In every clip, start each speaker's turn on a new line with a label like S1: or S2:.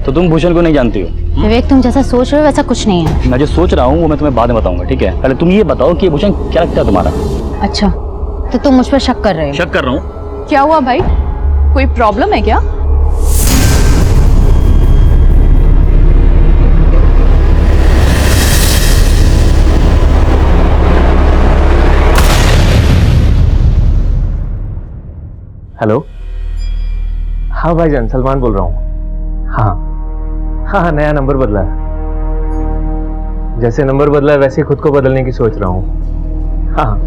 S1: तो तुम भूषण को नहीं जानती हो?
S2: विवेक, तुम जैसा सोच रहे हो वैसा कुछ नहीं है।
S1: मैं जो सोच रहा हूँ वो मैं तुम्हें बाद में बताऊंगा, ठीक है? पहले तुम ये बताओ कि ये भूषण क्या लगता है तुम्हारा?
S2: अच्छा, तो तुम मुझ पर शक कर रहे हो?
S1: शक कर रहा हूँ।
S3: क्या हुआ भाई, कोई प्रॉब्लम है क्या?
S4: हेलो, हाँ भाईजान, सलमान बोल रहा हूँ। हाँ, नया नंबर बदला है। जैसे नंबर बदला है वैसे खुद को बदलने की सोच रहा हूँ। हाँ,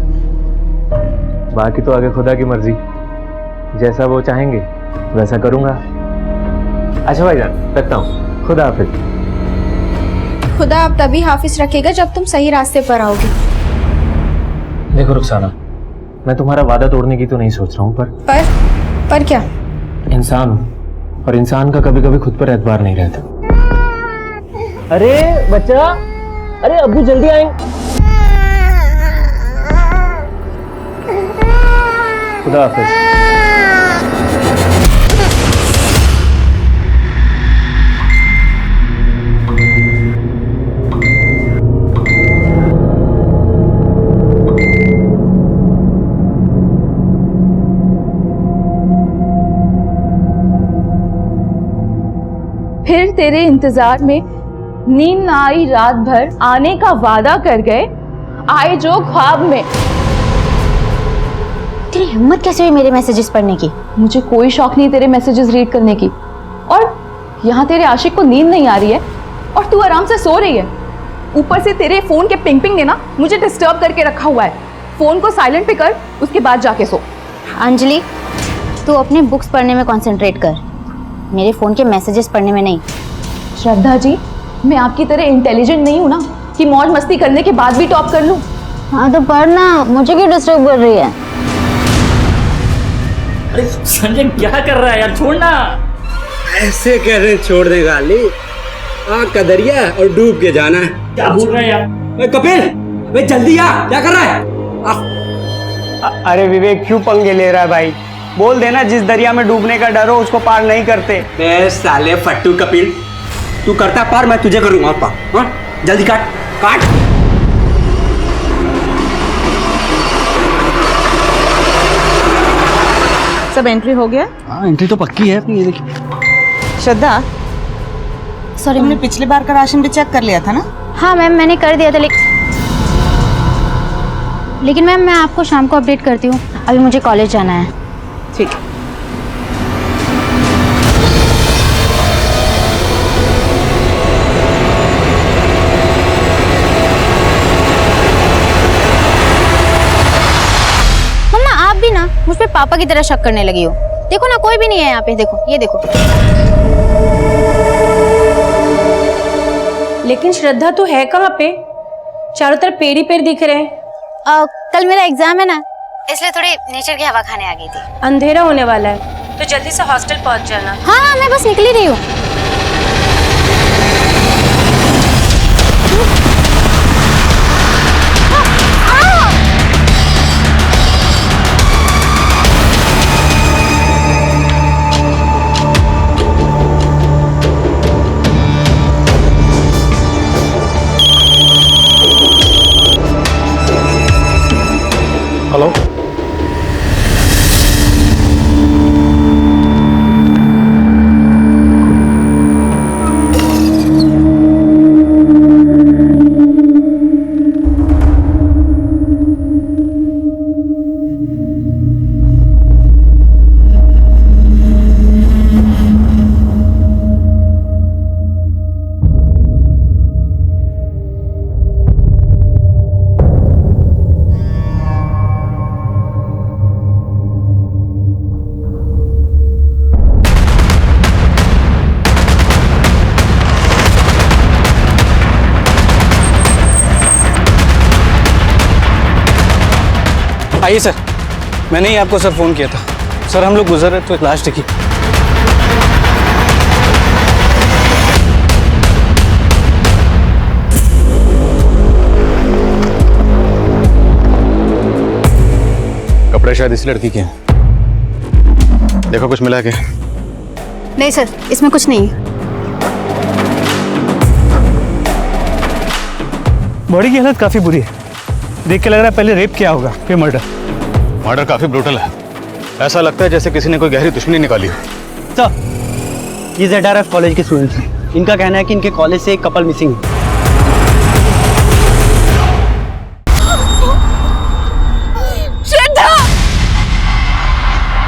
S4: बाकी तो आगे खुदा की मर्जी, जैसा वो चाहेंगे वैसा करूँगा। अच्छा भाईजान, रखता हूँ, खुदा हाफिज।
S5: खुदा आप तभी हाफिज रखेगा जब तुम सही रास्ते पर आओगे।
S4: देखो रुखसाना, मैं तुम्हारा वादा तोड़ने की तो नहीं सोच रहा हूँ,
S5: पर क्या?
S4: इंसान हूँ और इंसान का कभी कभी खुद पर एतबार नहीं रहता। अरे बच्चा, अरे अब्बू जल्दी आए। खुदा हाफिज।
S3: फिर तेरे इंतजार में नींद ना आई, रात भर आने का वादा कर गए, आए जो ख्वाब में।
S2: तेरी हिम्मत कैसे हुई मेरे मैसेजेस पढ़ने की?
S3: मुझे कोई शौक नहीं तेरे मैसेजेस रीड करने की, और यहाँ तेरे आशिक को नींद नहीं आ रही है और तू आराम से सो रही है। ऊपर से तेरे फोन के पिंग पिंग ने ना मुझे डिस्टर्ब करके रखा हुआ है। फोन को साइलेंट पे कर, उसके बाद जाके सो।
S2: अंजलि, तू अपने बुक्स पढ़ने में कंसंट्रेट कर, मेरे फोन के मैसेजेस पढ़ने में नहीं।
S3: श्रद्धा जी, मैं आपकी तरह इंटेलिजेंट नहीं हूँ ना कि मौज मस्ती करने के बाद भी टॉप कर लूँ।
S2: हाँ तो पढ़ना, मुझे क्यों डिस्टर्ब कर रही है?
S1: अरे संजय क्या कर रहा है यार, छोड़ना।
S6: ऐसे कैसे छोड़ देगा अली? आग का दरिया और डूब के जाना है।
S1: क्या बोल रहा है यार?
S6: कपिल, भाई जल्दी आ, क्या कर रहा है?
S7: अरे विवेक, क्यों पंगे ले रहा है भाई? बोल देना जिस दरिया में डूबने का डर हो उसको पार नहीं करते।
S6: बे साले फट्टू कपिल, तू करता पार, मैं तुझे करूंगा पार। हाँ, जल्दी काट काट।
S8: सब एंट्री हो गया?
S1: हाँ, एंट्री तो पक्की है अपनी, ये देखिए।
S8: श्रद्धा,
S2: सॉरी,
S8: तुमने पिछली बार का राशन भी चेक कर लिया था ना?
S2: हाँ मैम, मैंने कर दिया था, लेकिन मैम मैं आपको शाम को अपडेट करती हूँ, अभी मुझे कॉलेज जाना है।
S8: ठीक है।
S2: मम्मा, आप भी ना मुझ पे पापा की तरह शक करने लगी हो। देखो ना, कोई भी नहीं है यहाँ पे, देखो, ये देखो।
S9: लेकिन श्रद्धा तो है कहाँ पे? चारों तरफ पेड़ ही पेड़ दिख रहे हैं।
S2: कल मेरा एग्जाम है ना, इसलिए थोड़ी नेचर की हवा खाने आ गई थी।
S9: अंधेरा होने वाला है तो जल्दी से हॉस्टल पहुंच जाना।
S2: हाँ, मैं बस निकल ही रही हूँ।
S1: हेलो, आइए सर। मैंने ही आपको सर फ़ोन किया था। सर हम लोग गुजर रहे तो लाश दिखी। कपड़े शायद इस लड़की के हैं। देखो कुछ मिला के?
S2: नहीं सर, इसमें कुछ नहीं है।
S1: बॉडी की हालत काफ़ी बुरी है, देख के लग रहा है पहले रेप किया होगा फिर मर्डर।
S10: मर्डर काफी ब्रूटल है, ऐसा लगता है जैसे किसी ने कोई गहरी दुश्मनी निकाली हो।
S7: सर ये ZRF कॉलेज के स्टूडेंट्स हैं, इनका कहना है कि इनके कॉलेज से एक कपल मिसिंग है।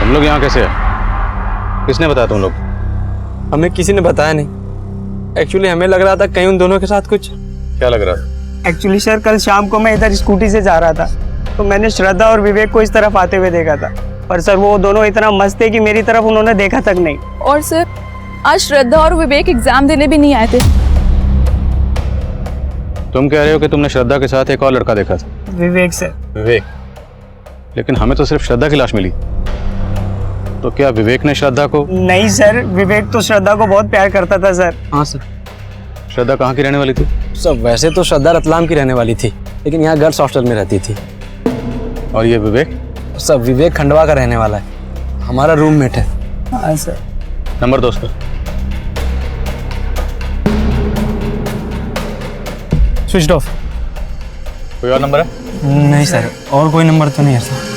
S10: तुम लोग यहाँ कैसे है? किसने बताया तुम लोग?
S1: हमें किसी ने बताया नहीं। एक्चुअली हमें लग रहा था कहीं उन दोनों के साथ कुछ।
S10: क्या लग रहा है?
S7: एक्चुअली सर कल शाम को मैं इधर स्कूटी से जा रहा था तो मैंने श्रद्धा और विवेक को इस तरफ आते हुए देखा था, पर सर वो दोनों इतना मस्त थे कि मेरी तरफ उन्होंने देखा तक नहीं।
S3: और सर आज श्रद्धा और विवेक एग्जाम देने भी नहीं आए थे।
S10: तुम कह रहे हो कि तुमने श्रद्धा के साथ एक और लड़का देखा था?
S7: विवेक सर।
S10: विवेक? लेकिन हमें तो सिर्फ श्रद्धा की लाश मिली, तो क्या विवेक ने श्रद्धा को?
S7: नहीं सर, विवेक तो श्रद्धा को बहुत प्यार करता था सर।
S1: हाँ सर।
S10: श्रद्धा कहाँ की रहने वाली थी?
S1: सर वैसे तो श्रद्धा रतलाम की रहने वाली थी, लेकिन यहाँ गर्ल्स हॉस्टल में रहती थी।
S10: और ये विवेक?
S1: सर विवेक खंडवा का रहने वाला है, हमारा रूममेट है।
S7: हाँ सर।
S10: नंबर दो उसका।
S1: Switch off.
S10: कोई और नंबर है?
S1: नहीं सर, और कोई नंबर तो नहीं है सर।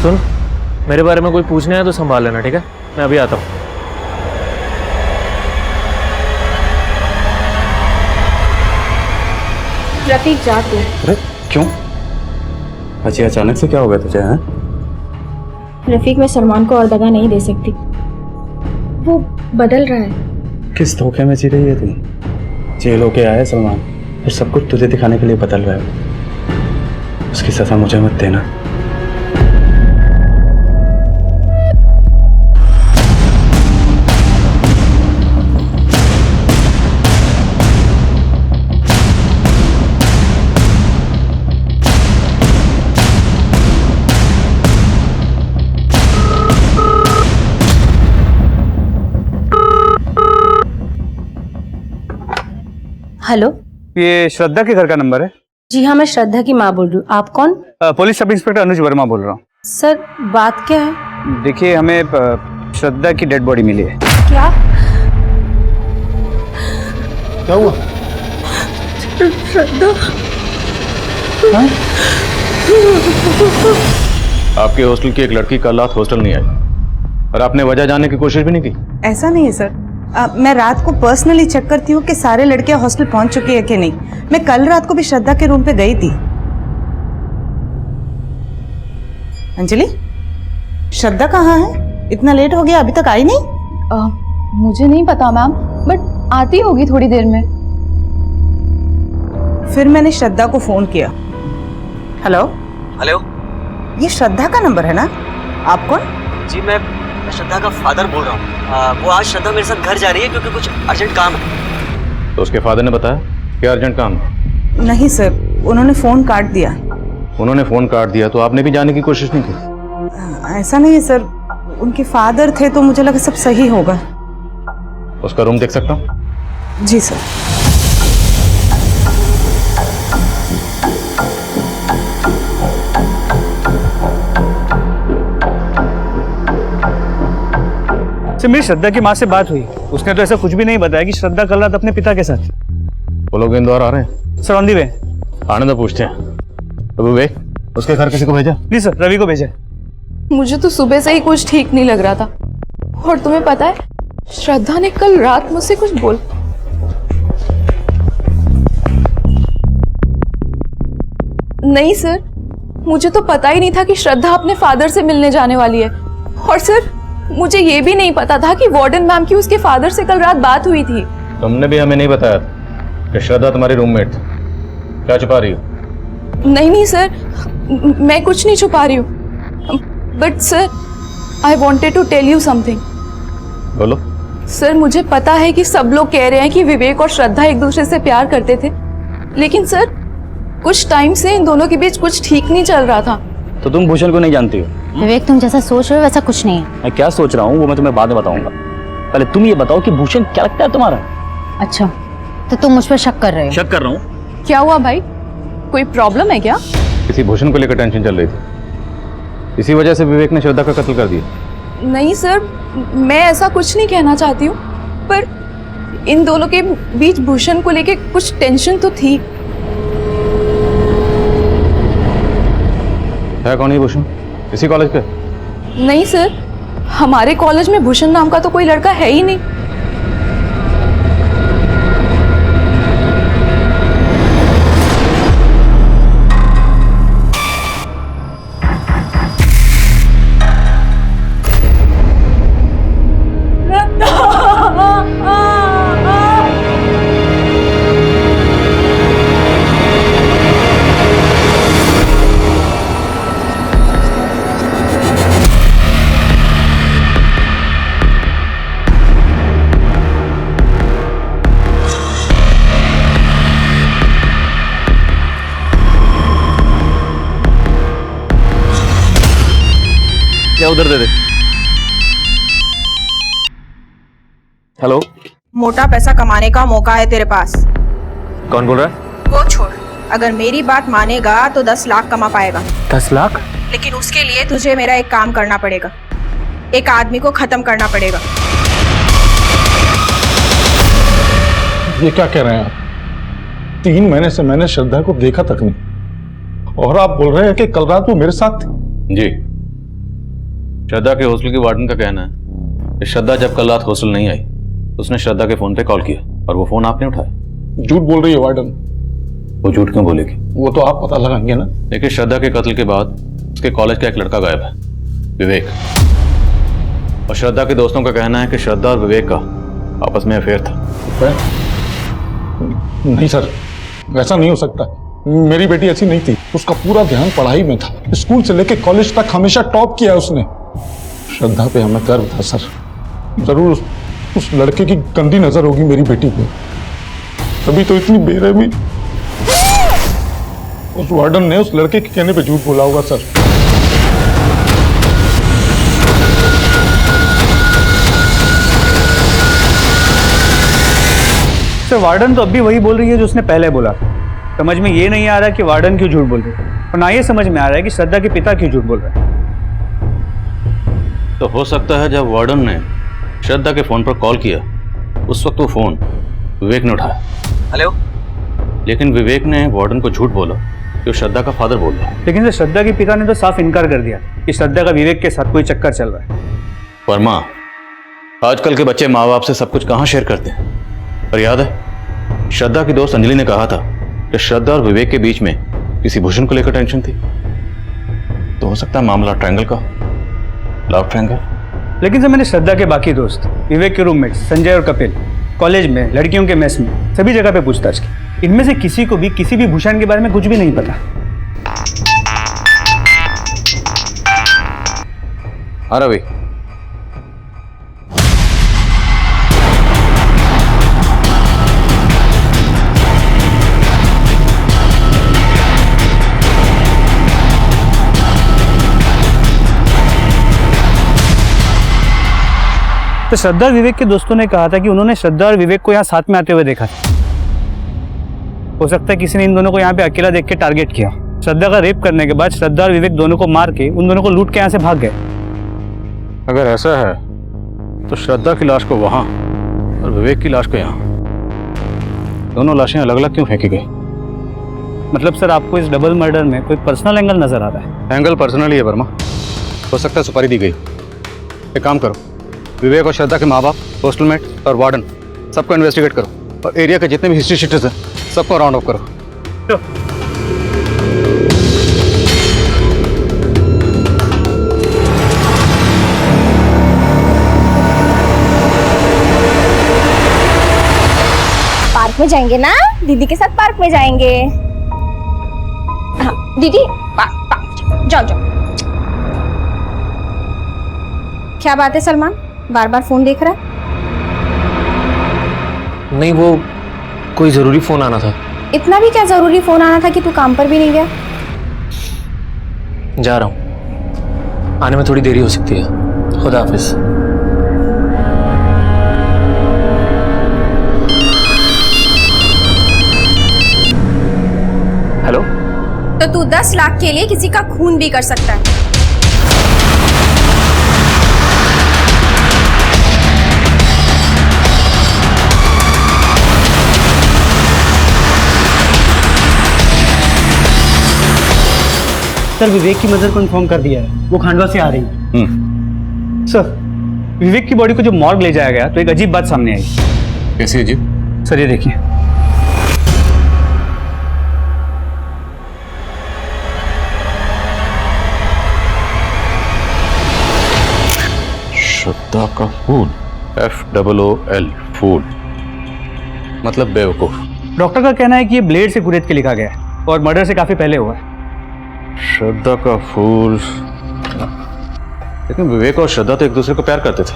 S4: सुन, मेरे बारे में कोई पूछना है तो संभाल लेना, ठीक है? मैं अभी आता हूँ।
S5: प्रतीक जा तू।
S10: अरे क्यों? अच्छी अचानक से क्या हो गया तुझे? हैं?
S5: रफीक मैं सलमान को और दगा नहीं दे सकती, वो बदल रहा है।
S10: किस धोखे में जी रही है तुम? जेल होके आया सलमान, फिर सब कुछ तुझे दिखाने के लिए बदल रहा है। उसकी सजा मुझे मत देना।
S9: हेलो,
S1: ये श्रद्धा के घर का नंबर है?
S9: जी हाँ, मैं श्रद्धा की माँ बोल रही हूँ। आप कौन?
S1: पुलिस सब इंस्पेक्टर अनुज वर्मा बोल रहा हूँ।
S9: सर बात क्या है?
S1: देखिए हमें श्रद्धा की डेड बॉडी मिली है।
S9: क्या?
S1: क्या हुआ?
S9: श्रद्धा?
S10: आपके हॉस्टल की एक लड़की कल रात हॉस्टल नहीं आई और आपने वजह जानने की कोशिश भी नहीं की?
S8: ऐसा नहीं है सर, मैं रात को पर्सनली चेक करती हूँ कि सारे लड़कियां हॉस्टल पहुंच चुकी है कि नहीं। मैं कल रात को भी श्रद्धा के रूम पे गई थी। अंजलि, श्रद्धा कहाँ है? इतना लेट हो गया, अभी तक आई नहीं?
S3: मुझे नहीं पता मैम, बट आती होगी थोड़ी देर में।
S8: फिर मैंने श्रद्धा को फोन किया। हेलो
S7: हेलो,
S8: ये श्रद्धा का नंबर है ना? आप कौन?
S7: जी मैं श्रद्धा का फादर बोल रहा हूँ। वो आज श्रद्धा मेरे साथ घर जा रही है क्योंकि कुछ अर्जेंट काम है।
S10: तो उसके फादर ने बताया क्या अर्जेंट काम?
S8: नहीं सर, उन्होंने फोन काट दिया।
S10: उन्होंने फोन काट दिया तो आपने भी जाने की कोशिश नहीं की?
S8: ऐसा नहीं है सर, उनके फादर थे तो मुझे लगा सब सही होगा।
S10: उसका रूम देख सकता हूँ?
S8: जी सर।
S1: सर मेरी श्रद्धा की माँ से बात हुई, उसने तो ऐसा कुछ भी नहीं बताया कि श्रद्धा कल रात अपने पिता के साथ।
S10: वो लोग इंदौर आ रहे हैं?
S1: सर ऑन दी वे।
S10: आने दो, पूछते हैं। तो विवेक, उसके घर किसी को भेजा?
S1: नहीं सर, रवि को भेजा।
S3: मुझे तो सुबह से ही कुछ ठीक नहीं लग रहा था। और तुम्हें पता है, श्रद्धा ने कल रात मुझसे कुछ बोल। नहीं सर, मुझे तो पता ही नहीं था कि श्रद्धा अपने फादर से मिलने जाने वाली है। और सर मुझे ये भी नहीं पता था कि वार्डन मैम की उसके फादर से कल रात बात हुई थी।
S10: तुमने भी हमें नहीं बताया कि श्रद्धा तुम्हारी रूममेट थी। क्या छुपा रही हो?
S3: नहीं नहीं सर, मैं कुछ नहीं छुपा रही हूँ। But sir, I wanted to tell you something.
S10: बोलो।
S3: सर मुझे पता है कि सब लोग कह रहे हैं कि विवेक और श्रद्धा एक दूसरे से प्यार करते थे, लेकिन सर कुछ टाइम से इन दोनों के बीच कुछ ठीक नहीं चल रहा था।
S1: तो तुम भूषण को नहीं जानती हो?
S2: विवेक तुम जैसा सोच रहे हो वैसा कुछ नहीं है।
S1: मैं क्या सोच रहा हूँ वो मैं तुम्हें बाद में बताऊंगा, पहले तुम ये बताओ कि भूषण क्या लगता है तुम्हारा?
S2: अच्छा, तो तुम मुझ पर शक कर रहे हो?
S1: शक कर रहा हूँ।
S3: क्या हुआ भाई, कोई प्रॉब्लम है क्या?
S4: किसी भूषण को लेकर टेंशन चल रही थी, इसी वजह से विवेक ने श्रद्धा का कत्ल कर दिया।
S3: नहीं सर, मैं ऐसा कुछ नहीं कहना चाहती हूँ, पर इन दोनों के बीच भूषण को लेके कुछ टेंशन तो थी।
S4: है कौन ये भूषण? इसी कॉलेज का?
S3: नहीं सर, हमारे कॉलेज में भूषण नाम का तो कोई लड़का है ही नहीं।
S4: क्या उधर दे दे। हेलो,
S5: मोटा पैसा कमाने का मौका है तेरे पास।
S4: कौन बोल रहा है?
S5: वो छोड़, अगर मेरी बात मानेगा तो 10 लाख कमा पाएगा।
S4: 10 लाख?
S5: लेकिन उसके लिए तुझे मेरा एक काम करना पड़ेगा, एक आदमी को खत्म करना पड़ेगा।
S11: ये क्या कह रहे हैं आप? 3 महीने से मैंने श्रद्धा को देखा तक नहीं, और आप बोल रहे हैं कि कल रात वो मेरे साथ थी?
S4: जी, श्रद्धा के हॉस्टल की वार्डन का कहना है कि श्रद्धा जब कल रात हॉस्टल नहीं आई, उसने श्रद्धा के फोन पे कॉल किया और वो फोन आपने उठाया।
S11: झूठ बोल रही है वार्डन।
S4: वो झूठ क्यों बोलेगी?
S11: वो तो आप पता लगाएंगे ना।
S4: देखिए, श्रद्धा के कत्ल के बाद उसके कॉलेज का एक लड़का गायब है, विवेक, और श्रद्धा के दोस्तों का कहना है कि श्रद्धा और विवेक का आपस में अफेयर था।
S11: नहीं सर, वैसा नहीं हो सकता। मेरी बेटी ऐसी नहीं थी, उसका पूरा ध्यान पढ़ाई में था। स्कूल से लेकर कॉलेज तक हमेशा टॉप किया उसने। श्रद्धा पे हमें गर्व था सर। जरूर उस लड़के की गंदी नजर होगी मेरी बेटी पे, तभी तो इतनी बेरहमी उस वार्डन ने उस लड़के के कहने पे झूठ बोला होगा सर।
S1: सर, वार्डन तो अब भी वही बोल रही है जो उसने पहले बोला। समझ में ये नहीं आ रहा कि वार्डन क्यों झूठ बोल रही है, और ना ये समझ में आ रहा है कि श्रद्धा के पिता क्यों झूठ बोल रहे हैं।
S4: तो हो सकता है जब वार्डन ने श्रद्धा के फोन पर कॉल किया, उस वक्त वो फोन विवेक ने उठाया।
S7: हेलो।
S4: लेकिन विवेक ने वार्डन को झूठ बोला कि वो श्रद्धा का फादर बोल रहा है।
S1: लेकिन सर, श्रद्धा के पिता ने तो साफ इनकार कर दिया कि श्रद्धा का विवेक के साथ कोई चक्कर चल रहा है।
S4: वर्मा, आजकल के बच्चे माँ बाप से सब कुछ कहाँ शेयर करते हैं? पर याद है, श्रद्धा की दोस्त अंजलि ने कहा था कि श्रद्धा और विवेक के बीच में किसी भूषण को लेकर टेंशन थी। तो हो सकता है मामला ट्रायंगल का, लव ट्रायंगल।
S1: लेकिन सर, मैंने श्रद्धा के बाकी दोस्त, विवेक के रूममेट संजय और कपिल, कॉलेज में, लड़कियों के मेस में, सभी जगह पे पूछताछ की। इनमें से किसी को भी किसी भी भूषण के बारे में कुछ भी नहीं पता।
S4: हाँ रवि,
S1: तो श्रद्धा विवेक के दोस्तों ने कहा था कि उन्होंने श्रद्धा और विवेक को यहाँ साथ में आते हुए देखा था। हो सकता है किसी ने इन दोनों को यहाँ पे अकेला देख के टारगेट किया। श्रद्धा का रेप करने के बाद श्रद्धा और विवेक दोनों को मार के उन दोनों को लूट के यहाँ से भाग गए।
S4: अगर ऐसा है तो श्रद्धा की लाश को वहां और विवेक की लाश को यहाँ, दोनों लाशें अलग अलग क्यों फेंकी गई?
S1: मतलब सर, आपको इस डबल मर्डर में कोई पर्सनल एंगल नजर आ रहा है?
S4: एंगल पर्सनली है वर्मा, हो सकता है सुपारी दी गई। एक काम करो, विवेक और श्रद्धा के माँ बाप, हॉस्टलमेट और वार्डन सबको इन्वेस्टिगेट करो, और एरिया के जितने भी हिस्ट्री शीटर्स हैं सबको राउंड अप करो।
S2: पार्क में जाएंगे ना? दीदी के साथ पार्क में जाएंगे। हाँ, दीदी जाओ जाओ। क्या बात है सलमान, बार बार फोन देख रहा है?
S4: नहीं, वो कोई जरूरी फोन आना था।
S2: इतना भी क्या जरूरी फोन आना था कि तू काम पर भी नहीं गया?
S4: जा रहा हूँ, आने में थोड़ी देरी हो सकती है। खुदा हाफिज।
S5: तो तू 10 लाख
S2: के लिए किसी का खून भी कर सकता है।
S1: सर विवेक की मदर को इन्फॉर्म कर दिया है, वो खांडवा से आ रही है। सर विवेक की बॉडी को जो मॉर्ग ले जाया गया तो एक अजीब बात सामने आई।
S10: कैसी अजीब?
S1: सर ये देखिए,
S10: श्रद्धा का फूल, FOOL, फूल मतलब बेवकूफ।
S1: डॉक्टर का कहना है कि ये ब्लेड से कुरेद के लिखा गया है और मर्डर से काफी पहले हुआ है।
S10: श्रद्धा का फूल, लेकिन विवेक और श्रद्धा तो एक दूसरे को प्यार करते थे।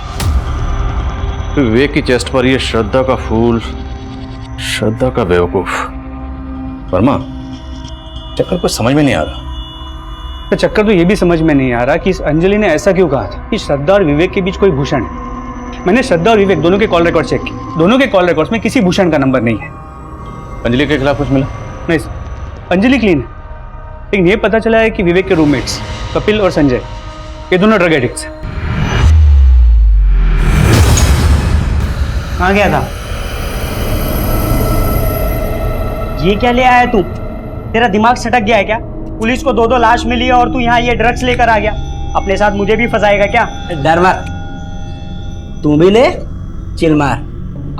S10: तो विवेक की चेस्ट पर ये श्रद्धा का फूल, श्रद्धा का बेवकूफ। वर्मा, चक्कर कुछ समझ में नहीं आ रहा।
S1: तो चक्कर तो ये भी समझ में नहीं आ रहा कि इस अंजलि ने ऐसा क्यों कहा था कि श्रद्धा और विवेक के बीच कोई भूषण है। मैंने श्रद्धा और विवेक दोनों के कॉल रिकॉर्ड चेक किए, दोनों के कॉल रिकॉर्ड्स में किसी भूषण का नंबर नहीं है।
S10: अंजलि के खिलाफ कुछ मिला?
S1: नहीं सर, अंजलि क्लीन है, लेकिन ये पता चला है कि विवेक के रूममेट्स कपिल और संजय ये दोनों ड्रग एडिक्ट्स हैं।
S7: कहाँ गया था? ये क्या ले आया तू? तेरा दिमाग सटक गया है क्या? पुलिस को 2 लाश मिली है और तू यहाँ ये ड्रग्स लेकर आ गया। अपने साथ मुझे भी फंसाएगा क्या?
S6: डर मत, तू भी ले, चिल मार।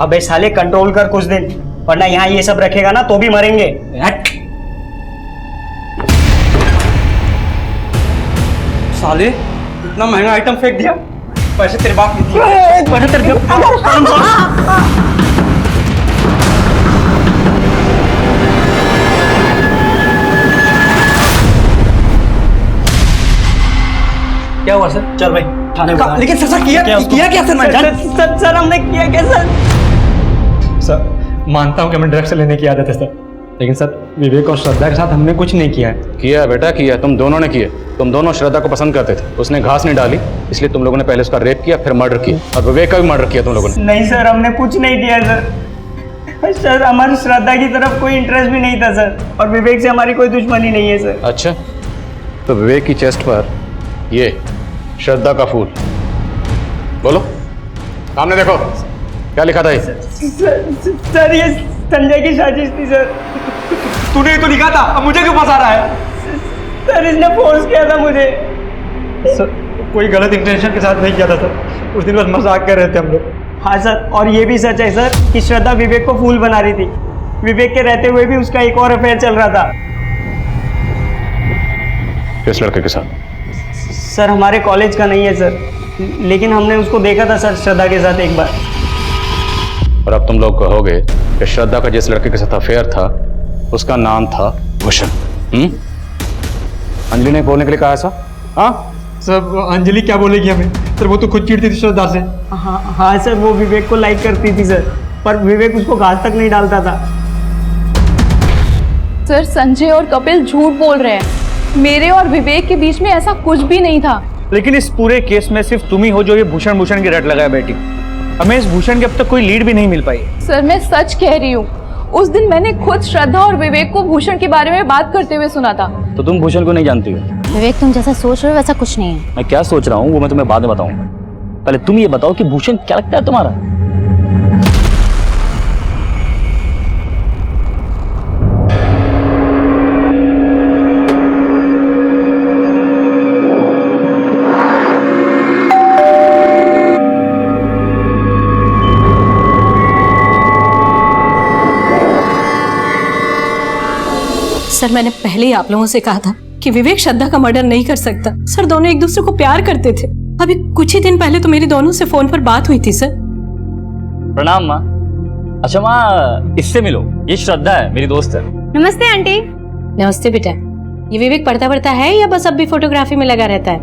S7: अबे साले कंट्रोल कर कुछ दिन, वरना यहाँ ये सब रखेगा ना तो भी मरेंगे।
S6: हट।
S7: साले इतना महंगा आइटम फेंक दिया, पैसे तेरे बाप ने दिए। पैसे तेरे क्या हुआ सर? चल भाई थाने बुला।
S6: लेकिन सर किया क्या सर?
S7: सर हमने किया क्या सर?
S12: सर मानता हूँ कि हमें ड्रग्स लेने की आदत है सर, लेकिन सर विवेक और श्रद्धा के साथ हमने कुछ नहीं किया है।
S10: किया बेटा, किया। तुम दोनों ने किया। तुम दोनों श्रद्धा को पसंद करते थे, उसने घास नहीं डाली, इसलिए तुम लोगों ने पहले उसका रेप किया, फिर मर्डर किया, और विवेक का भी मर्डर किया तुम लोगों ने।
S7: नहीं सर, हमने कुछ नहीं किया सर। सर हमारी श्रद्धा की तरफ कोई इंटरेस्ट भी नहीं था सर, और विवेक से हमारी कोई दुश्मनी नहीं है सर।
S10: अच्छा, तो विवेक की चेस्ट पर ये श्रद्धा का फूल, बोलो सामने देखो क्या लिखा था ये?
S7: सर ये संजय की साजिश थी सर।
S6: तूने ही तो लिखा था, अब मुझे क्यों फंसा रहा है?
S7: सर इसने फोर्स किया था मुझे।
S12: सर कोई गलत इंटेंशन के साथ नहीं किया था सर, उस दिन बस मजाक कर रहे थे हम लोग।
S7: हाँ सर, और ये भी सच है सर कि श्रद्धा विवेक को फूल बना रही थी। विवेक के रहते हुए भी उसका एक और अफेयर चल रहा था।
S10: किस लड़के के साथ?
S7: सर हमारे कॉलेज का नहीं है सर, लेकिन हमने उसको देखा था सर श्रद्धा के साथ एक बार।
S10: और अब तुम लोग कहोगे कि श्रद्धा का जिस लड़के के साथ अफेयर था उसका नाम था भूषण। अंजलि ने बोलने के लिए कहा ऐसा? हाँ
S12: सर अंजलि क्या बोलेगी हमें? सर वो तो खुद चिढ़ती थी श्रद्धा से।
S7: हाँ सर, वो विवेक को लाइक करती थी सर, पर विवेक उसको घास तक नहीं डालता था।
S3: सर संजय और कपिल झूठ बोल रहे हैं, मेरे और विवेक के बीच में ऐसा कुछ भी नहीं था।
S1: लेकिन इस पूरे केस में सिर्फ तुम ही हो जो ये भूषण भूषण की रट लगाए बैठी। हमें इस भूषण की अब तक कोई लीड भी नहीं मिल पाई।
S3: सर मैं सच कह रही हूँ, उस दिन मैंने खुद श्रद्धा और विवेक को भूषण के बारे में बात करते हुए सुना था।
S10: तो तुम भूषण को नहीं जानती हो?
S5: विवेक तुम जैसा सोच रहे हो वैसा कुछ नहीं है।
S10: मैं क्या सोच रहा हूँ वो मैं तुम्हें बाद में बताऊंगा। पहले तुम ये बताओ कि भूषण क्या लगता है तुम्हारा?
S9: सर मैंने पहले ही आप लोगों से कहा था कि विवेक श्रद्धा का मर्डर नहीं कर सकता। सर दोनों एक दूसरे को प्यार करते थे। अभी कुछ ही दिन पहले तो मेरी दोनों से फोन पर बात हुई थी सर।
S13: प्रणाम माँ। अच्छा माँ, इससे मिलो, ये श्रद्धा है, मेरी दोस्त है।
S5: नमस्ते आंटी।
S9: नमस्ते बेटा। ये विवेक पढ़ता पढ़ता है या बस अब भी फोटोग्राफी में लगा रहता है?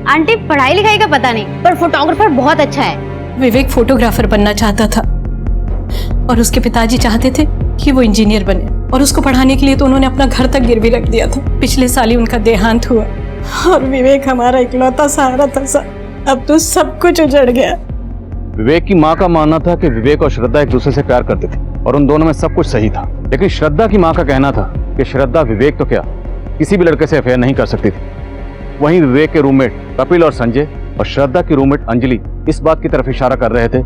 S5: आंटी पढ़ाई लिखाई का पता नहीं, पर फोटोग्राफर बहुत अच्छा है।
S9: विवेक फोटोग्राफर बनना चाहता था और उसके पिताजी चाहते थे कि वो इंजीनियर बने, और उसको पढ़ाने के लिए तो उन्होंने अपना घर तक गिरवी रख दिया था। पिछले साल ही उनका देहांत हुआ और विवेक हमारा इकलौता सहारा था सर। अब तो सब कुछ उजड़ गया।
S10: विवेक की माँ का मानना था कि विवेक और श्रद्धा एक दूसरे से प्यार करते थे और उन दोनों में सब कुछ सही था, लेकिन श्रद्धा की माँ का कहना था कि श्रद्धा विवेक तो क्या किसी भी लड़के से अफेयर नहीं कर सकती थी। वहीं विवेक के रूममेट कपिल और संजय और श्रद्धा की रूममेट अंजलि इस बात की तरफ इशारा कर रहे थे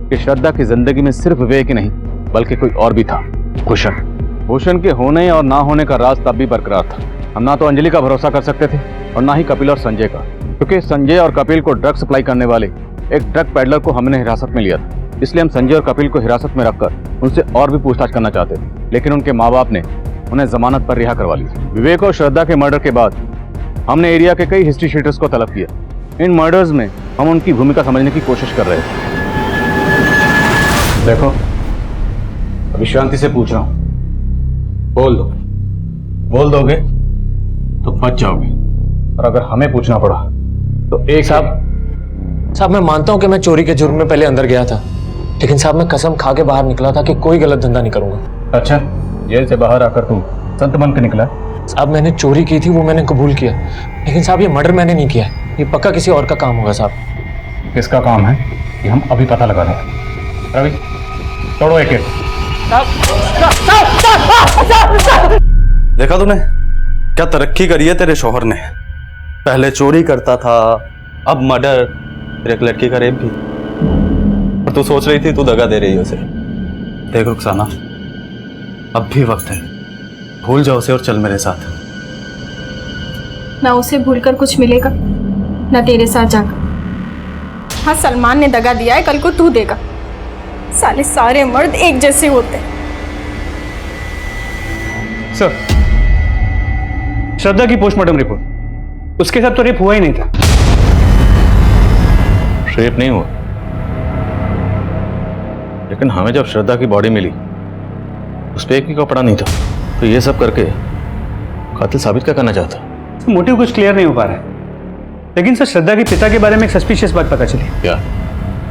S10: कि श्रद्धा की जिंदगी में सिर्फ विवेक ही नहीं बल्कि कोई और भी था, भूषण। भूषण के होने और ना होने का राज तब भी बरकरार था। हम ना तो अंजलि का भरोसा कर सकते थे और ना ही कपिल और संजय का, क्योंकि संजय और कपिल को ड्रग सप्लाई करने वाले एक ड्रग पेडलर को हमने हिरासत में लिया था। इसलिए हम संजय और कपिल को हिरासत में रखकर उनसे और भी पूछताछ करना चाहते थे, लेकिन उनके माँ बाप ने उन्हें जमानत पर रिहा करवा लिया। विवेक और श्रद्धा के मर्डर के बाद हमने एरिया के कई हिस्ट्री शीटर्स को तलब किया। इन मर्डर्स में हम उनकी भूमिका समझने की कोशिश कर रहे थे। देखो, अभी शांति से पूछ रहा हूं, बोल दोगे तो बच जाओगे, और अगर हमें पूछना पड़ा तो एक
S4: साहब मैं मानता हूं कि मैं चोरी के जुर्म में पहले अंदर गया था, लेकिन साहब मैं कसम खा के बाहर निकला था कि कोई गलत धंधा नहीं करूंगा।
S10: अच्छा, जेल से बाहर आकर तुम संत बन के निकला?
S4: साहब मैंने चोरी की थी, वो मैंने कबूल किया, लेकिन साहब ये मर्डर मैंने नहीं किया, ये पक्का किसी और का काम होगा साहब।
S10: किसका काम है ये हम अभी पता लगा देंगे। रवि, तोड़ो एक
S14: देखा तूने क्या तरक्की करी है तेरे शौहर ने। पहले चोरी करता था, अब मर्डर, फिर एक लड़की का रेप भी। और तू सोच रही थी तू दगा दे रही है उसे। देख रुखसाना, अब भी वक्त है, भूल जाओ उसे और चल मेरे साथ।
S5: ना उसे भूलकर कुछ मिलेगा, ना तेरे साथ जाकर। हाँ, सलमान ने दगा दिया है, कल को तू देगा। साले सारे मर्द एक जैसे होते हैं।
S1: सर, श्रद्धा की पोस्टमार्टम रिपोर्ट, उसके साथ तो रेप हुआ ही नहीं था।
S10: रेप नहीं हुआ, लेकिन हमें जब श्रद्धा की बॉडी मिली उस पर एक भी कपड़ा नहीं था, तो ये सब करके कातिल साबित क्या करना चाहता?
S1: मोटिव कुछ क्लियर नहीं हो पा रहा है। लेकिन सर, श्रद्धा के पिता के बारे में एक सस्पिशियस बात पता चली।
S10: क्या?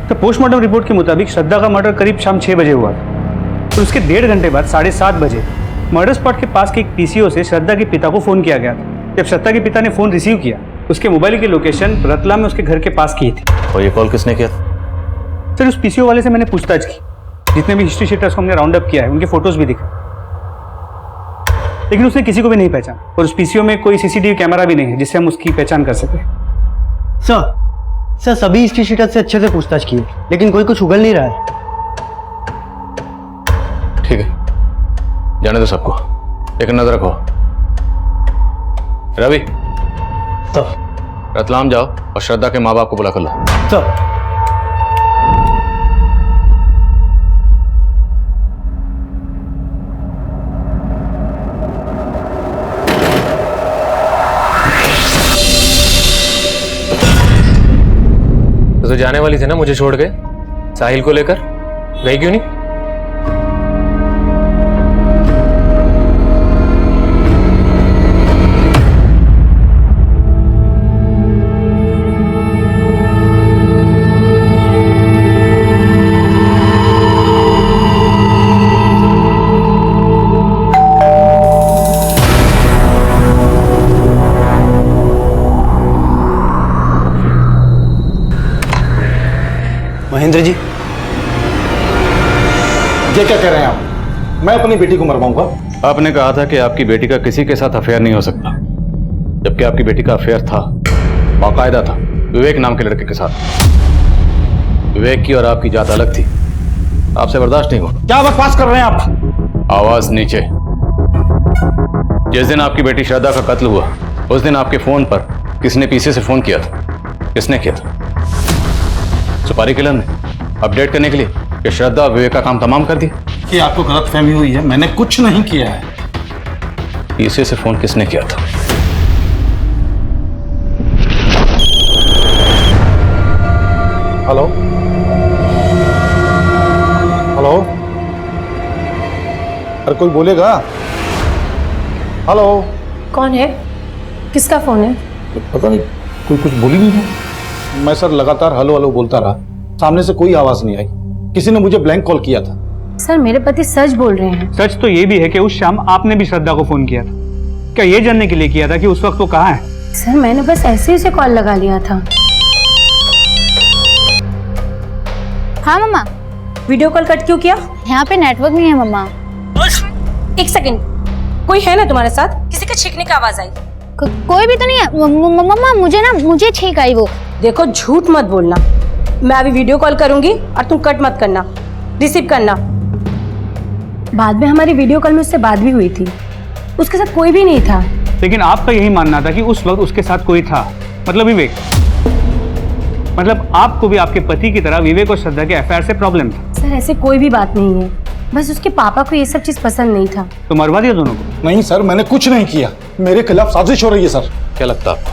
S1: तो पोस्टमार्टम रिपोर्ट के मुताबिक श्रद्धा का मर्डर करीब शाम 6 बजे हुआ था, और उसके 1.5 घंटे बाद 7:30 बजे मर्डर स्पॉट के पास के एक पीसीओ से श्रद्धा के पिता को फोन किया गया था। जब श्रद्धा के पिता ने फोन रिसीव किया, उसके मोबाइल की लोकेशन रतलाम में उसके घर के पास की थी।
S10: और ये कॉल किसने किया?
S1: सर, उस पीसीओ वाले से मैंने पूछताछ की। जितने भी हिस्ट्री शीटर्स को हमने राउंड अप किया है, उनके फोटोज भी दिखे, लेकिन उसने किसी को भी नहीं पहचाना। और उस पीसीओ में कोई सीसीटीवी कैमरा भी नहीं है जिससे हम उसकी पहचान कर सके।
S7: सर सभी हिस्ट्री शीटर से अच्छे से पूछताछ की, लेकिन कोई कुछ उगल नहीं रहा है।
S10: ठीक है, जाने दो सबको, एक नजर रखो। रवि, रतलाम जाओ और श्रद्धा के माँ बाप को बुला कर लो।
S7: सर,
S4: तो जाने वाली थी ना मुझे छोड़ के साहिल को लेकर, गई क्यों नहीं?
S7: महेंद्र जी,
S11: ये क्या कह रहे हैं आप? मैं अपनी बेटी को मरवाऊंगा?
S10: आपने कहा था कि आपकी बेटी का किसी के साथ अफेयर नहीं हो सकता, जबकि आपकी बेटी का अफेयर था, बाकायदा था, विवेक नाम के लड़के के साथ। विवेक की और आपकी जात अलग थी, आपसे बर्दाश्त नहीं हुआ।
S11: क्या बकवास कर रहे हैं आप?
S10: आवाज नीचे। जिस दिन आपकी बेटी श्रद्धा का कत्ल हुआ, उस दिन आपके फोन पर किसने पीछे से फोन किया था? किसने किया था? सुपारी किलर ने, अपडेट करने के लिए कि श्रद्धा और विवेक का काम तमाम कर दिया।
S11: कि आपको गलतफहमी हुई है, मैंने कुछ नहीं किया है।
S10: पीछे से फोन किसने किया था?
S11: हेलो हेलो, अरे कोई बोलेगा? हेलो,
S5: कौन है? किसका फोन है?
S11: पता नहीं, कोई कुछ बोली नहीं है। मैं सर लगातार हेलो हेलो बोलता रहा, सामने से कोई आवाज नहीं आई। किसी ने मुझे ब्लैंक कॉल किया था।
S5: सर, मेरे पति सच बोल रहे हैं।
S1: सच तो ये भी है कि उस शाम आपने भी श्रद्धा को फोन किया था। क्या ये जानने के लिए किया था कि उस वक्त वो कहाँ है?
S5: सर, मैंने बस ऐसे ही उसे कॉल लगा लिया था।
S2: हाँ मम्मा।
S5: वीडियो कॉल कट क्यों किया?
S2: यहाँ पे नेटवर्क नहीं है मम्मा।
S5: एक सेकंड, कोई है ना तुम्हारे साथ? किसी
S9: किसी के छींकने की आवाज आई।
S2: कोई भी तो नहीं है मम्मा, मुझे छींक आई वो।
S9: देखो झूठ मत बोलना। मैं अभी वीडियो कॉल करूंगी और तुम कट मत करना, रिसीव करना। बाद में हमारी वीडियो कॉल में उससे बात भी हुई थी, उसके साथ कोई भी नहीं था।
S1: लेकिन आपका यही मानना था कि उस वक्त उसके साथ कोई था, मतलब विवेक। मतलब आपको भी आपके पति की तरह विवेक और श्रद्धा के अफेयर से प्रॉब्लम था।
S9: सर ऐसे कोई भी बात नहीं है, बस उसके पापा को ये सब चीज पसंद नहीं था।
S1: तो मरवा दिया दोनों को?
S11: नहीं सर, मैंने कुछ नहीं किया, मेरे खिलाफ साजिश हो रही है सर।
S10: क्या लगता है आपको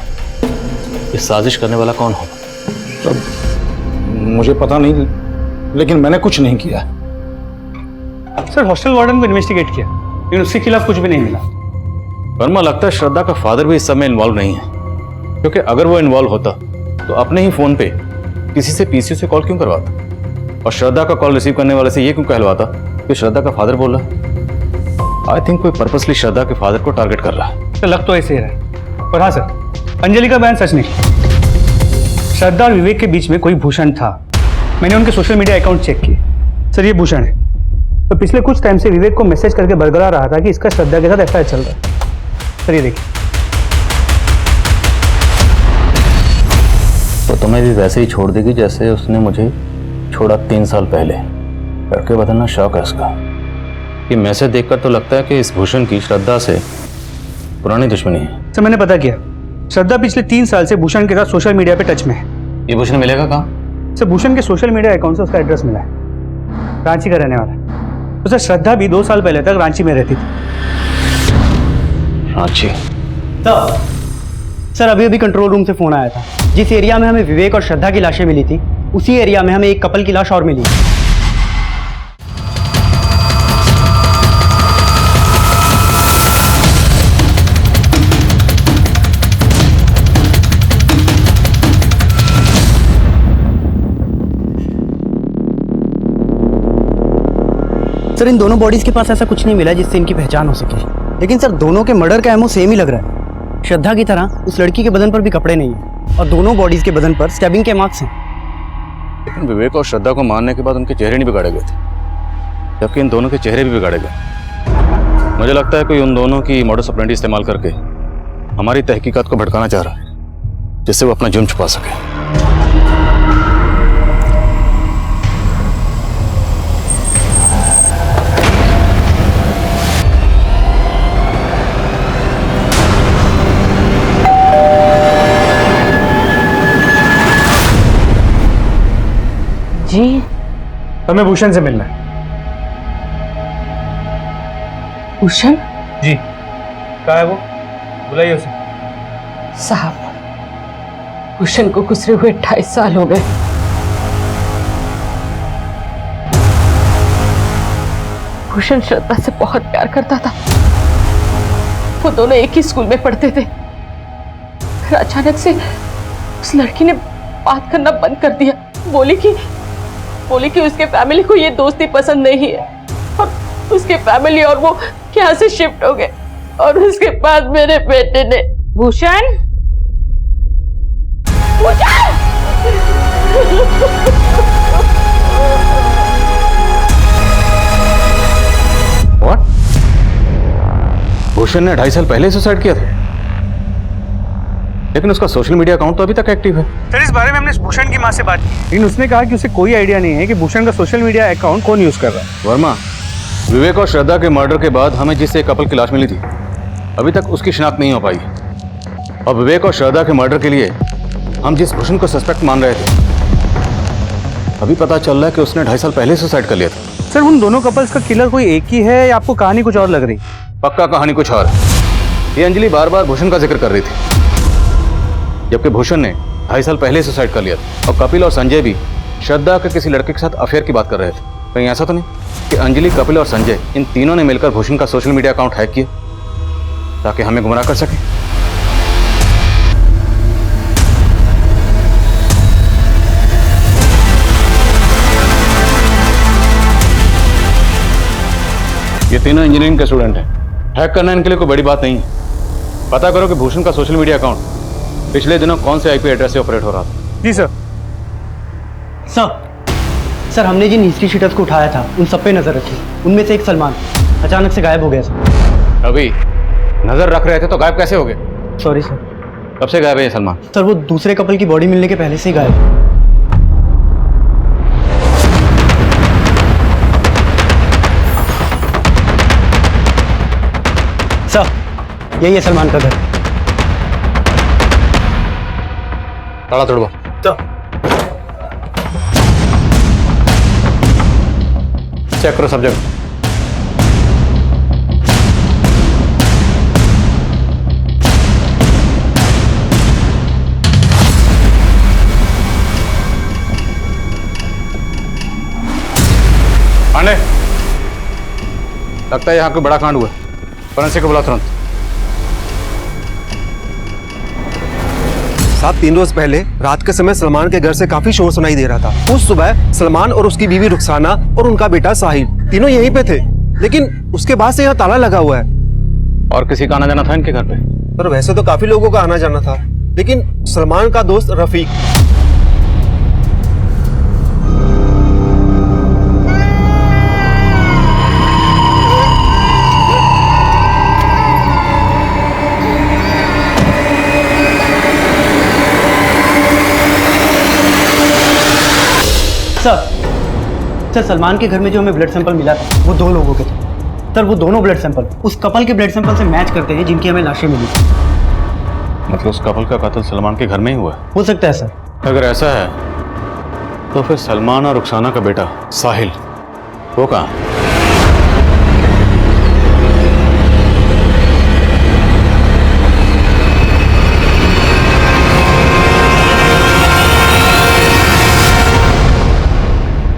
S10: ये साजिश करने वाला कौन होगा?
S11: मुझे पता नहीं, लेकिन मैंने कुछ नहीं किया।
S1: सर हॉस्टल वार्डन को इन्वेस्टिगेट किया, लेकिन उसके खिलाफ कुछ भी नहीं मिला।
S10: वर्मा, लगता है श्रद्धा का फादर भी इस सब में इन्वॉल्व नहीं है, क्योंकि अगर वो इन्वॉल्व होता तो अपने ही फोन पे किसी से पीसीओ से कॉल क्यों करवाता, और श्रद्धा का कॉल रिसीव करने वाले से ये क्यों कहलवाता कि श्रद्धा का फादर बोल रहा? आई थिंक कोई पर्पसली श्रद्धा के फादर को टारगेट कर रहा है।
S1: तो लग तो ऐसे ही रहा है। और हाँ सर, अंजलि का बयान सच नहीं। श्रद्धा और विवेक के बीच में कोई भूषण था। मैंने उनके सोशल मीडिया अकाउंट चेक किए। सर ये भूषण है, तो पिछले कुछ टाइम से विवेक को मैसेज करके बरगला रहा था कि इसका श्रद्धा के साथ अफेयर चल रहा है। सर ये देखिए।
S10: तो तुम्हें भी वैसे ही छोड़ देगी जैसे उसने मुझे छोड़ा 3 साल पहले। लड़के बदलना शौक है उसका। ये मैसेज देखकर तो लगता है कि इस भूषण की श्रद्धा से पुरानी दुश्मनी है।
S1: सर मैंने पता किया, श्रद्धा पिछले 3 साल से भूषण के साथ सोशल मीडिया पे टच में है।
S10: ये भूषण मिलेगा कहाँ?
S1: सर भूषण के सोशल मीडिया अकाउंट से उसका एड्रेस मिला है, रांची का रहने वाला है। तो सर श्रद्धा भी 2 साल पहले तक रांची में रहती थी।
S10: रांची?
S7: सर अभी अभी कंट्रोल रूम से फोन आया था। जिस एरिया में हमें विवेक और श्रद्धा की लाशें मिली थी, उसी एरिया में हमें एक कपल की लाश और मिली। सर इन दोनों बॉडीज के पास ऐसा कुछ नहीं मिला जिससे इनकी पहचान हो सके, लेकिन सर दोनों के मर्डर का एमओ सेम ही लग रहा है। श्रद्धा की तरह उस लड़की के बदन पर भी कपड़े नहीं है और दोनों बॉडीज के बदन पर स्टैबिंग के मार्क्स हैं।
S10: लेकिन विवेक और श्रद्धा को मारने के बाद उनके चेहरे नहीं बिगाड़े गए थे, जबकि इन दोनों के चेहरे भी बिगाड़े गए। मुझे लगता है कोई उन दोनों की मॉडस ऑपरेंडी इस्तेमाल करके हमारी तहकीकात को भटकाना चाह रहा है, जिससे वो अपना जुर्म छुपा सके।
S9: जी
S1: हमें भूषण से मिलना है।
S9: भूषण?
S1: जी कहाँ है वो? बुलाइए उसे।
S9: साहब भूषण को गुजरे हुए 28 साल हो गए। भूषण श्रद्धा से बहुत प्यार करता था, वो दोनों एक ही स्कूल में पढ़ते थे। फिर अचानक से उस लड़की ने बात करना बंद कर दिया। बोली कि उसके फैमिली को ये दोस्ती पसंद नहीं है और उसके फैमिली और वो यहाँ से शिफ्ट हो गए। और उसके बाद मेरे बेटे ने भूषण
S10: What? भूषण ने 2.5 साल पहले सुसाइड किया था, लेकिन उसका सोशल मीडिया अकाउंट तो अभी तक एक्टिव है।
S1: सर इस बारे में हमने भूषण की माँ से बात की, लेकिन उसने कहा कि उसे कोई आइडिया नहीं है कि भूषण का सोशल मीडिया अकाउंट कौन यूज कर रहा है।
S10: वर्मा, विवेक और श्रद्धा के मर्डर के बाद हमें जिससे कपल की लाश मिली थी, अभी तक उसकी शिनाख्त नहीं हो पाई। और विवेक और श्रद्धा के मर्डर के लिए हम जिस भूषण को सस्पेक्ट मान रहे थे, अभी पता चल रहा है कि उसने 2.5 साल पहले सुसाइड कर लिया था।
S1: सर उन दोनों कपल्स का किलर कोई एक ही है या आपको कहानी कुछ और लग रही?
S10: पक्का कहानी कुछ और। ये अंजलि बार बार भूषण का जिक्र कर रही थी, जबकि भूषण ने 2.5 साल पहले सुसाइड कर लिया था। और कपिल और संजय भी श्रद्धा के किसी लड़के के साथ अफेयर की बात कर रहे थे। कहीं ऐसा तो नहीं कि अंजलि, कपिल और संजय इन तीनों ने मिलकर भूषण का सोशल मीडिया अकाउंट हैक किया ताकि हमें गुमराह कर सके? ये तीनों इंजीनियरिंग के स्टूडेंट हैं। हैक करना इनके लिए कोई बड़ी बात नहीं है। पता करो कि भूषण का सोशल मीडिया अकाउंट पिछले दिनों कौन से आईपी एड्रेस से ऑपरेट हो रहा था।
S1: जी सर।
S7: सर हमने जिन हिस्ट्री शीटर्स को उठाया था उन सब पे नजर रखी। उनमें से एक सलमान अचानक से गायब हो गया सर।
S10: अभी नजर रख रहे थे तो गायब कैसे हो गए?
S7: Sorry sir.
S10: कब से गायब है ये सलमान?
S7: सर वो दूसरे कपल की बॉडी मिलने के पहले से ही गायब है। सर यही है सलमान का घर।
S10: ताला तोड़वा। चेक करो सब जगह। पांडे, लगता है यहाँ कोई बड़ा कांड हुआ। फोरेंसिक को बुला तुरंत।
S15: साहब 3 रोज पहले रात के समय सलमान के घर से काफी शोर सुनाई दे रहा था। उस सुबह सलमान और उसकी बीवी रुखसाना और उनका बेटा साहिल तीनों यहीं पे थे, लेकिन उसके बाद से यहाँ ताला लगा हुआ है।
S10: और किसी का आना जाना था इनके घर पे?
S15: पर वैसे तो काफी लोगों का आना जाना था, लेकिन सलमान का दोस्त रफीक।
S7: सर सलमान के घर में जो हमें ब्लड सैंपल मिला था वो 2 लोगों के थे। सर वो दोनों ब्लड सैंपल उस कपल के ब्लड सैंपल से मैच करते हैं जिनकी हमें लाशें मिली।
S10: मतलब उस कपल का कत्ल सलमान के घर में ही हुआ?
S7: हो सकता है सर।
S10: अगर ऐसा है तो फिर सलमान और रुखसाना का बेटा साहिल वो कहाँ?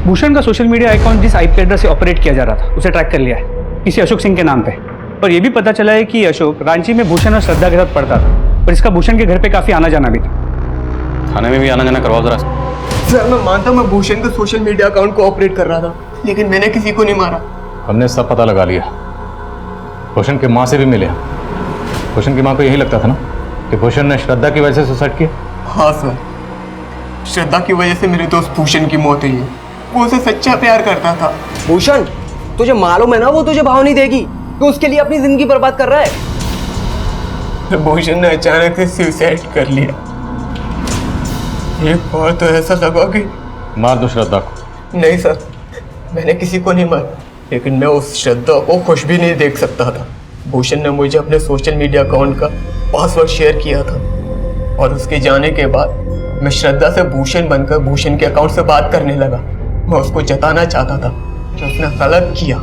S1: भूषण का सोशल मीडिया अकाउंट जिस आईपी एड्रेस से ऑपरेट किया जा रहा था उसे ट्रैक कर लिया है, किसी अशोक सिंह के नाम पे। और ये भी पता चला है कि अशोक रांची में भूषण और श्रद्धा के साथ पढ़ता था और इसका भूषण के घर पे काफी आना जाना भी था।
S10: थाने में भी आना जाना करवाओ जरा।
S16: सर मैं मानता हूँ मैं भूषण के सोशल मीडिया अकाउंट को ऑपरेट कर रहा था, लेकिन मैंने किसी को नहीं मारा।
S10: हमने सब पता लगा लिया। भूषण की माँ से भी मिले। भूषण की माँ को यही लगता था ना कि भूषण ने श्रद्धा की वजह से सुसाइड किया?
S16: हाँ सर, श्रद्धा की वजह से मेरे दोस्त भूषण की मौत हुई है। वो उसे सच्चा प्यार करता था।
S6: भूषण तुझे मालूम है ना वो तुझे भाव नहीं देगी, तो उसके लिए अपनी जिंदगी बर्बाद कर रहा है।
S16: भूषण ने अचानक से सुसाइड कर लिया। एक बार तो ऐसा लगा कि
S10: मार दो श्रद्धा को।
S16: नहीं सर, मैंने किसी को नहीं मारा, लेकिन मैं उस श्रद्धा को खुश भी नहीं देख सकता था। भूषण ने मुझे अपने सोशल मीडिया अकाउंट का पासवर्ड शेयर किया था और उसके जाने के बाद मैं श्रद्धा से भूषण बनकर भूषण के अकाउंट से बात करने लगा। मैं उसको जताना चाहता था कि उसने गलत किया,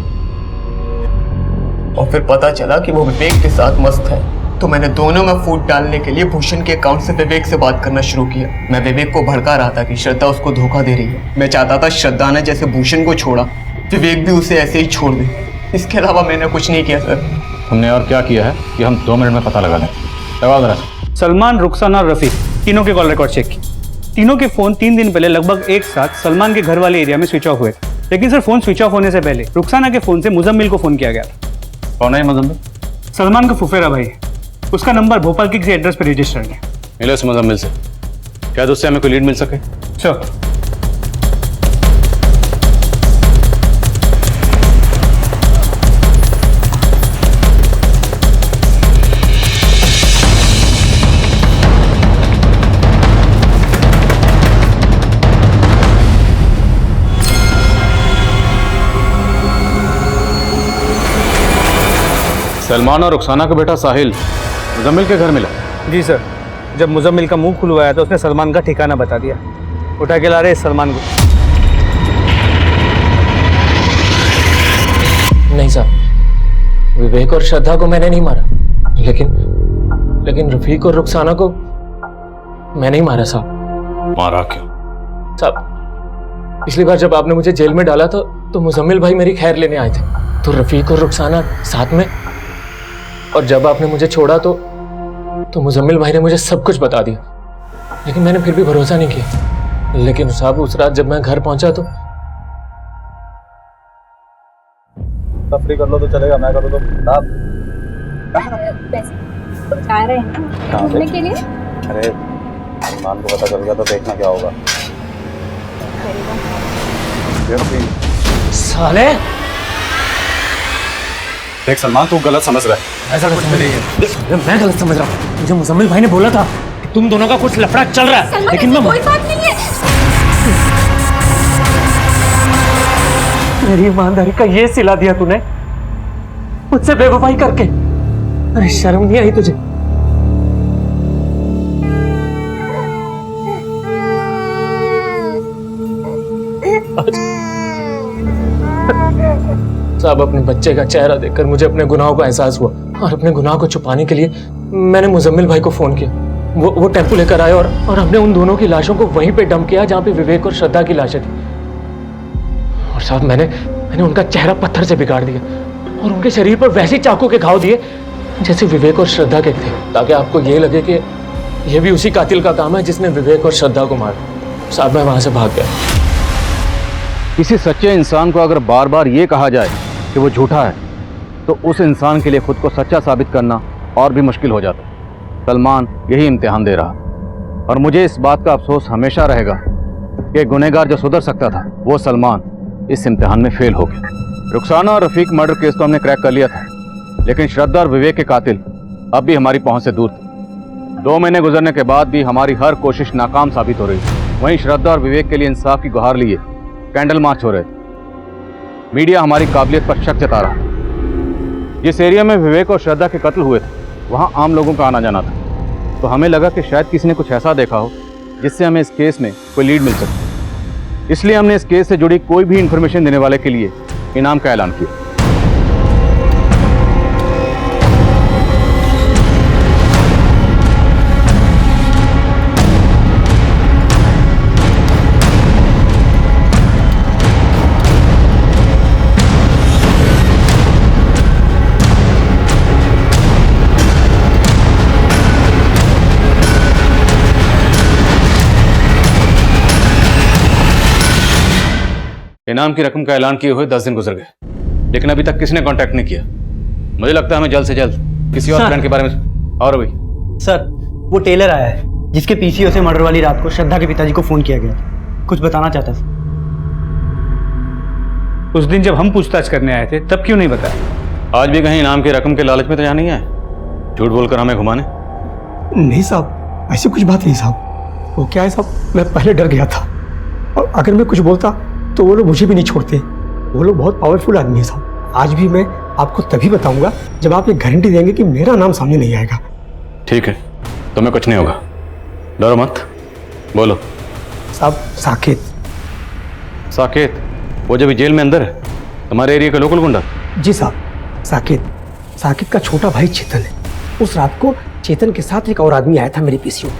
S16: और फिर पता चला कि वो विवेक के साथ मस्त है, तो मैंने दोनों में फूट डालने के लिए भूषण के अकाउंट से विवेक से बात करना शुरू किया। मैं विवेक को भड़का रहा था कि श्रद्धा उसको धोखा दे रही है। मैं चाहता था श्रद्धा ने जैसे भूषण को छोड़ा, विवेक भी उसे ऐसे ही छोड़ दे। इसके अलावा मैंने कुछ नहीं किया सर।
S10: हमने और क्या किया है कि हम 2 मिनट में पता लगा लें।
S1: सलमान, रुखसाना और रफीक तीनों के कॉल रिकॉर्ड चेक किए। तीनों के फोन 3 दिन पहले लगभग एक साथ सलमान के घर वाले एरिया में स्विच ऑफ हुए थे, लेकिन सर फोन स्विच ऑफ होने से पहले रुखसाना के फोन से मुजम्मिल को फोन किया गया था।
S10: कौन है मुजम्मिल?
S1: सलमान का फुफेरा भाई है। उसका नंबर भोपाल के किसी एड्रेस पर रजिस्टर्ड है।
S10: मिलो इस मुजम्मिल से, क्या उससे हमें कोई लीड मिल सके?
S1: श्योर।
S10: सलमान और रुखसाना का बेटा साहिल मुजम्मिल के घर मिला?
S1: जी सर, जब मुजम्मिल का मुंह खुलवाया तो उसने सलमान का ठिकाना बता दिया। उठा के ला रहे सलमान को।
S12: नहीं साहब, विवेक और श्रद्धा को मैंने नहीं मारा, लेकिन रफीक और रुखसाना को मैंने ही मारा साहब।
S10: मारा क्यों?
S12: साहब पिछली बार जब आपने मुझे जेल में डाला था तो मुजम्मिल भाई मेरी खैर लेने आए थे, तो रफीक और रुखसाना साथ में, और जब आपने मुझे छोड़ा तो मुजम्मिल भाई ने मुझे सब कुछ बता दिया, लेकिन मैंने फिर भी भरोसा नहीं किया। लेकिन साहब उस रात जब मैं घर पहुंचा तो
S14: तफरी कर लो तो चलेगा, मैं करूँ तो आप
S2: जा रहे हैं ना घूमने के लिए।
S14: अरे सलमान को पता चल गया तो देखना क्या होगा।
S12: साले
S14: देख सलमान, तू गलत समझ रहा है।
S12: ऐसा कुछ नहीं, मैं गलत समझ रहा हूँ। मुझे मुजम्मिल भाई ने बोला था कि तुम दोनों का कुछ लफड़ा चल रहा है, लेकिन मैं
S2: कोई बात नहीं है।
S12: मेरी ईमानदारी का ये सिला दिया तूने मुझसे बेवफाई करके। अरे शर्म नहीं आई तुझे? साहब, अपने बच्चे का चेहरा देखकर मुझे अपने गुनाहों का एहसास हुआ और अपने गुनाह को छुपाने के लिए मैंने मुजम्मिल भाई को फोन किया। वो टेम्पो लेकर आए और हमने उन दोनों की लाशों को वहीं पे डंप किया जहाँ पे विवेक और श्रद्धा की लाशें थी। और साहब, मैंने उनका चेहरा पत्थर से बिगाड़ दिया और उनके शरीर पर वैसे चाकू के घाव दिए जैसे विवेक और श्रद्धा के थे, ताकि आपको ये लगे कि ये भी उसी कातिल का काम है जिसने विवेक और श्रद्धा को मारा। साहब, मैं वहां से भाग गया।
S10: किसी सच्चे इंसान को अगर बार बार ये कहा जाए कि वो झूठा है तो उस इंसान के लिए खुद को सच्चा साबित करना और भी मुश्किल हो जाता है। सलमान यही इम्तिहान दे रहा और मुझे इस बात का अफसोस हमेशा रहेगा कि गुनहगार जो सुधर सकता था वो सलमान इस इम्तिहान में फेल हो गया। रुखसाना और रफीक मर्डर केस तो हमने क्रैक कर लिया था, लेकिन श्रद्धा और विवेक के कातिल अब भी हमारी पहुंच से दूर थे। 2 महीने गुजरने के बाद भी हमारी हर कोशिश नाकाम साबित हो रही थी। वहीं श्रद्धा और विवेक के लिए इंसाफ की गुहार लिए कैंडल मार्च हो रहे थे। मीडिया हमारी काबिलियत पर शक जता रहा। जिस एरिया में विवेक और श्रद्धा के कत्ल हुए थे वहां आम लोगों का आना जाना था, तो हमें लगा कि शायद किसी ने कुछ ऐसा देखा हो जिससे हमें इस केस में कोई लीड मिल सके। इसलिए हमने इस केस से जुड़ी कोई भी इंफॉर्मेशन देने वाले के लिए इनाम का ऐलान किया। इनाम की रकम का ऐलान किए हुए 10 दिन गुजर गए, लेकिन अभी तक किसी ने कांटेक्ट नहीं किया। मुझे लगता है हमें जल्द से जल्द किसी और प्लान के बारे में। और भाई
S7: सर, वो टेलर आया है जिसके पीसीओ से मर्डर वाली रात को श्रद्धा के पिताजी को फोन किया गया था। कुछ बताना चाहता था।
S1: उस दिन जब हम पूछताछ करने आए थे तब क्यों नहीं बताया?
S10: आज भी कहीं इनाम की रकम के लालच में तो यहाँ नहीं आए झूठ बोलकर हमें घुमाने?
S17: नहीं साहब, ऐसी कुछ बात नहीं साहब। वो क्या है साहब, मैं पहले डर गया था और अगर मैं कुछ बोलता तो वो लोग मुझे भी नहीं छोड़ते। वो लोग बहुत पावरफुल आदमी है साहब। आज भी मैं आपको तभी बताऊंगा जब आप ये गारंटी देंगे कि मेरा नाम सामने नहीं आएगा।
S10: ठीक है, तुम्हें कुछ नहीं होगा, डरो मत। बोलो
S17: साहब। साकेत।
S10: साकेत? वो जब जेल में अंदर है, तुम्हारे एरिया का लोकल गुंडा?
S17: जी साहब, साकेत। साकेत का छोटा भाई चेतन है। उस रात को चेतन के साथ एक और आदमी आया था मेरे पीसीओ।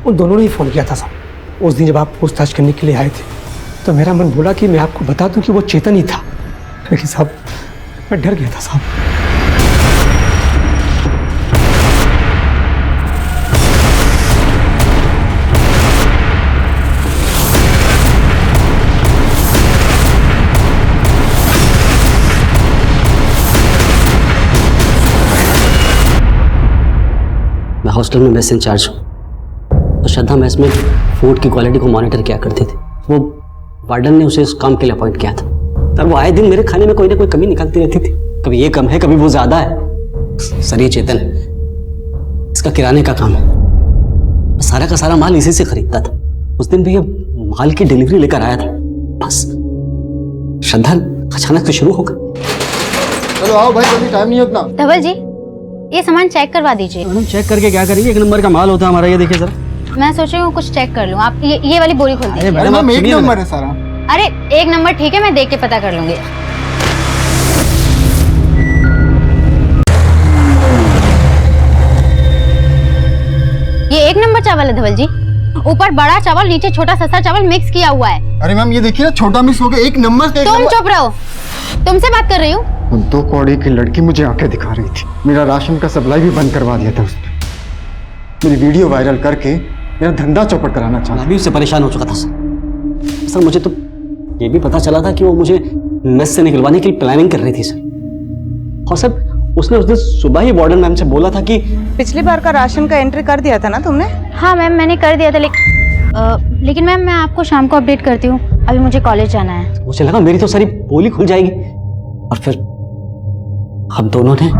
S17: उन दोनों ने ही फोन किया था साहब। उस दिन जब आप पूछताछ करने के लिए आए थे तो मेरा मन बोला कि मैं आपको बता दूं कि वो चेतन ही था, लेकिन साहब मैं डर गया था साहब।
S18: मैं हॉस्टल में मेस इंचार्ज हूँ, तो श्रद्धा मेस में फूड की क्वालिटी को मॉनिटर किया करते थे। वो वार्डन ने उसे इस काम के लिए अपॉइंट किया था। तब वो आए दिन मेरे खाने में कोई ना कोई कमी निकालती रहती थी। कभी ये कम है, कभी वो ज्यादा है। सर, ये चेतन है, इसका किराने का काम है। सारा का सारा माल इसी से खरीदता था। उस दिन भी ये माल की डिलीवरी लेकर आया था, बस श्रद्धा अचानक से शुरू होगा।
S19: चलो आओ भाई, अभी टाइम नहीं है उतना।
S20: धवल जी, ये सामान चेक करवा दीजिए।
S7: मैडम चेक करके क्या करेंगे? 1 नंबर का माल होता है हमारा। ये देखिए सर।
S20: मैं सोच रही हूँ कुछ चेक कर लूँ। आप ये वाली बोरी खोल दीजिए।
S19: मैडम 1 नंबर है सारा।
S20: अरे 1 नंबर ठीक है, मैं देख के पता कर लूंगी। ये 1 नंबर चावल है धवल जी। ऊपर बड़ा चावल, नीचे छोटा सस्ता चावल मिक्स किया हुआ है।
S19: अरे मैम ये देखिए ना, छोटा मिक्स हो गया। 1 नंबर का।
S20: तुम चुप रहो, तुमसे बात कर रही हूँ।
S19: 2 कौड़ी की लड़की मुझे आंखें दिखा रही थी। मेरा राशन का सप्लाई भी बंद करवा दिया था उसने। मेरी वीडियो वायरल करके मेरा धंधा चौपट कराना चाहा।
S18: मैं भी उससे परेशान हो चुका था सर। मुझे तो ये भी पता चला था कि वो मुझे मेस से निकलवाने की प्लानिंग कर रही थी सर। और सर, उसने उस दिन सुबह ही वार्डन मैम से बोला था कि
S8: पिछली बार का राशन का एंट्री कर दिया था ना तुमने?
S20: हाँ मैम, मैंने कर दिया था, लेकिन मैम मैं आपको शाम को अपडेट करती हूँ। अभी मुझे कॉलेज जाना है।
S18: मुझे लगा मेरी तो सारी पोली खुल जाएगी, और फिर हम दोनों ने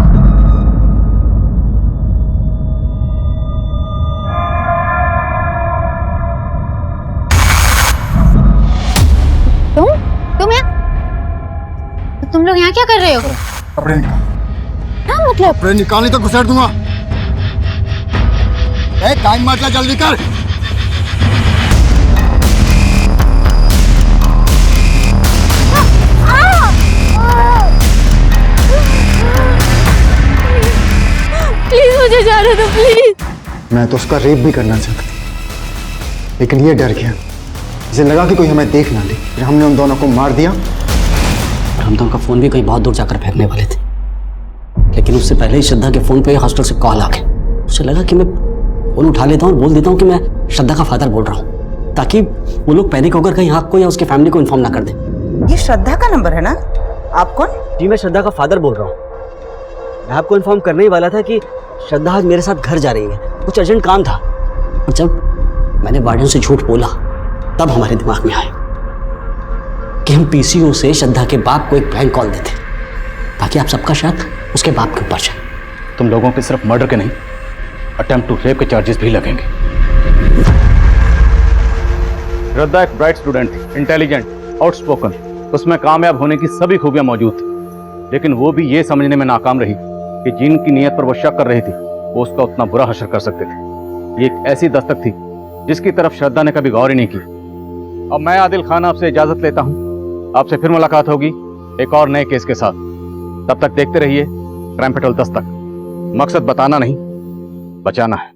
S20: लोग यहाँ क्या कर रहे हो?
S19: कपड़े निकाल।
S20: क्या मतलब?
S19: कपड़े निकाल नहीं तो घुसेड़ दूंगा। टाइम मत ले, जल्दी कर।
S20: प्लीज मुझे जाने दो, प्लीज।
S19: मैं तो उसका रेप भी करना चाहता था, लेकिन ये डर गया। इसे लगा कि कोई हमें देख ना ले, फिर हमने उन दोनों को मार दिया।
S18: और हम तो उनका फोन भी कहीं बहुत दूर जाकर फेंकने वाले थे, लेकिन उससे पहले ही श्रद्धा के फोन पे हॉस्टल से कॉल आ गया। उसे लगा कि मैं फोन उठा लेता हूँ और बोल देता हूँ कि मैं श्रद्धा का फादर बोल रहा हूँ, ताकि वो लोग पैनिक होकर कहीं आपको या उसके फैमिली को इन्फॉर्म ना कर दें।
S8: ये श्रद्धा का नंबर है ना? आप कौन?
S18: जी मैं श्रद्धा का फादर बोल रहा हूँ। मैं आपको इन्फॉर्म करने ही वाला था कि श्रद्धा आज मेरे साथ घर जा रही है, कुछ अर्जेंट काम था। और जब मैंने वार्डन से झूठ बोला तब हमारे दिमाग में आया कि हम पीसीओ से श्रद्धा के बाप को एक प्रैंक कॉल देते ताकि आप सबका शक उसके बाप के ऊपर जाए।
S10: तुम लोगों के सिर्फ मर्डर के नहीं, अटेम्प्ट टू रेप के चार्जेस भी लगेंगे। श्रद्धा एक ब्राइट स्टूडेंट थी, इंटेलिजेंट, आउटस्पोकन, उसमें कामयाब होने की सभी खूबियां मौजूद थी, लेकिन वो भी ये समझने में नाकाम रही कि जिनकी नियत पर वो शक कर रही थी वो उसका उतना बुरा हशर कर सकते थे। ये एक ऐसी दस्तक थी जिसकी तरफ श्रद्धा ने कभी गौर ही नहीं की। अब मैं आदिल खान आपसे इजाजत लेता हूँ, आपसे फिर मुलाकात होगी एक और नए केस के साथ। तब तक देखते रहिए क्राइम पेट्रोल 10 तक। मकसद बताना नहीं, बचाना है।